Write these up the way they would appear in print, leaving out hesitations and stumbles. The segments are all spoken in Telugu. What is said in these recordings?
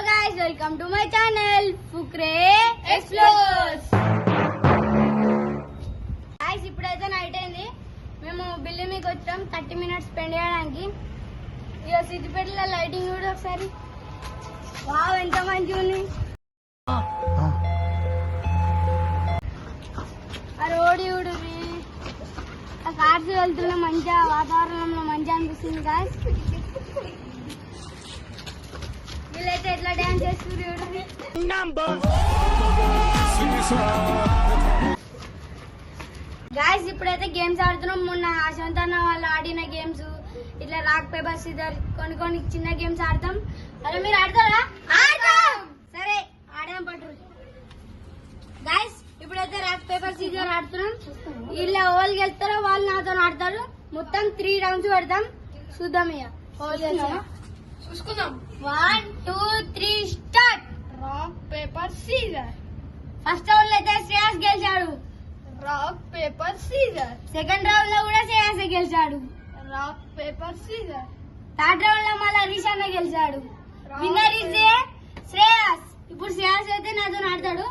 guys, welcome to my channel Fukre Explores. Guys, ఇప్పుడైతే నైట్ అయింది. మేము బిల్లు మీకు వచ్చాం 30 minutes స్పెండ్ చేయడానికి. ఇక సిద్దిపేటలో లైటింగ్ కూడా ఒకసారి వావ్ ఎంత మంచిగా ఉంది. ఆ రోడ్ చూడు, ఆ కార్స్ వెళ్తున్న మంచిగా వాతావరణంలో మంచిగా అనిపిస్తుంది గాయస్. వీళ్ళైతే ఎట్లా డాన్స్ చేస్తున్నారు. గాయస్ ఇప్పుడైతే గేమ్స్ ఆడుతున్నాం. మొన్న అశంతన్న వాళ్ళు ఆడిన గేమ్స్ ఇట్లా రాక్ పేపర్ సీజర్ కొన్ని చిన్న గేమ్స్ ఆడతాం. అరే మీరు ఆడతారా? సరే ఆడదాం పట్టు. గాయస్ ఇప్పుడైతే రాక్ పేపర్ సీజర్ ఆడుతున్నాం. ఇలా ఓళ్ళు గెలుస్తారో వాళ్ళు నాతో ఆడతారు. మొత్తం 3 rounds పెడతాం. చూద్దాం ఇక చూసుకుందాం. 1 2 3 start. Rock paper scissor. First round లో అయితే శ్రేయస్ గెలిచాడు. Rock paper scissor. Second round లో కూడా శ్రేయస్ గెలిచాడు. Rock paper scissor. Third round లో మళ్ళీ రిషాన్ గెలిచాడు. Winner is Shreyas. ఇప్పుడు శ్రేయస్ అయితే నాతో ఆడతాడు.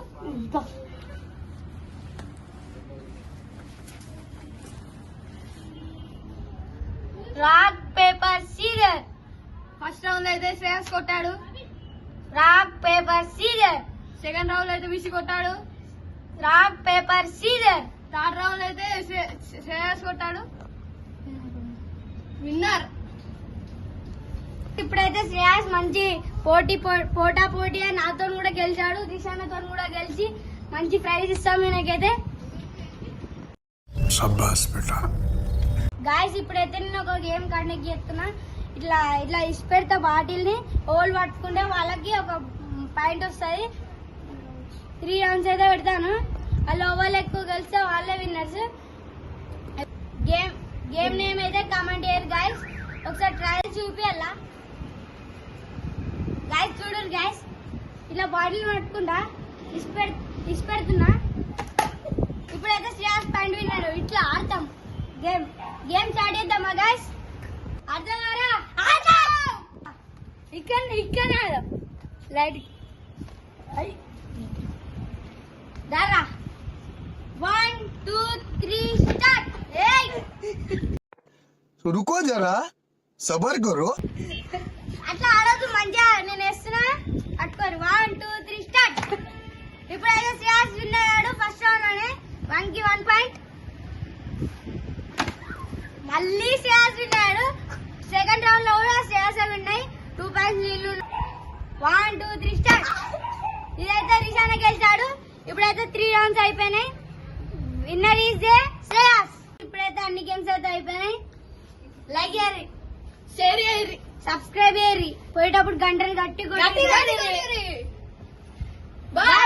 Rock paper scissor. First round అయితే శ్రేయస్ కొట్టాడు. Rock paper scissor. Second round అయితే విసి కొట్టాడు. Rock paper scissor. Third round అయితే శ్రేయస్ కొట్టాడు. విన్నర్. ఇప్పుడైతే శ్రేయస్ మంచి పోటా పోటీ నాతో కూడా గెలిచాడు. దిశానతో కూడా గెలిచి మంచి ప్రైజ్ ఇస్తాం నేనకైతే. గాయస్ ఇప్పుడైతే నేను ఒక గేమ్ కండక్ట్ చేస్తున్నా. ఇట్లా ఇట్లా ఇసి పెడతా బాటిల్ ని. ఓళ్ళు పట్టుకుంటే వాళ్ళకి ఒక పాయింట్ వస్తుంది. 3 rounds అయితే పెడతాను. వాళ్ళు ఓవర్లు ఎక్కువ కలిస్తే వాళ్ళే విన్నర్స్. గేమ్ నేమ్ అయితే కామెంట్ చేయరు గాయస్. ఒకసారి ట్రయల్ చూపియాలా గాయస్. చూడరు గాయస్, ఇట్లా బాటిల్ పట్టుకుంటా ఇసి పెడుతున్నా. ఇప్పుడైతే శ్రేయస్ పాయింట్ విన్నారు. ఇట్లా ఆడతాం. గేమ్ స్టార్ట్ చేద్దామా గాయస్? అర్థమారా? ఇక్కడ లైట్ దారా. 1 2 3 స్టార్ట్. रुको जरा सबर करो. అట్లా ఆడదు మంచిగా. నేను వేస్తున్నా అట్టుకోరు. 1 2 3 స్టార్ట్. ఇప్పుడైతే శ్రేయస్ విన్ అయ్యాడు ఫస్ట్ రౌండ్ లోనే. 1 కి 1 పాయింట్. మళ్ళీ శ్రేయస్ విన్ అయ్యాడు. సెకండ్ రౌండ్ లో కూడా శ్రేయస్ విన్ అయ్యి 2 పాయింట్స్ నీళ్ళు. 1 2 3 స్టార్ట్. ఇదైతే రిషాన్ గెలిచాడు. ఇప్పుడైతే 3 rounds అయిపోయినాయి. Winner is Shreyas. ఇప్పుడైతే అన్ని గేమ్స్ అయితే అయిపోయినాయి. లైక్ చేయరి, షేర్ చేయరి, సబ్స్క్రైబ్ చేయరి. పోయేటప్పుడు గంటలు గట్టి కొట్టి. బాయ్.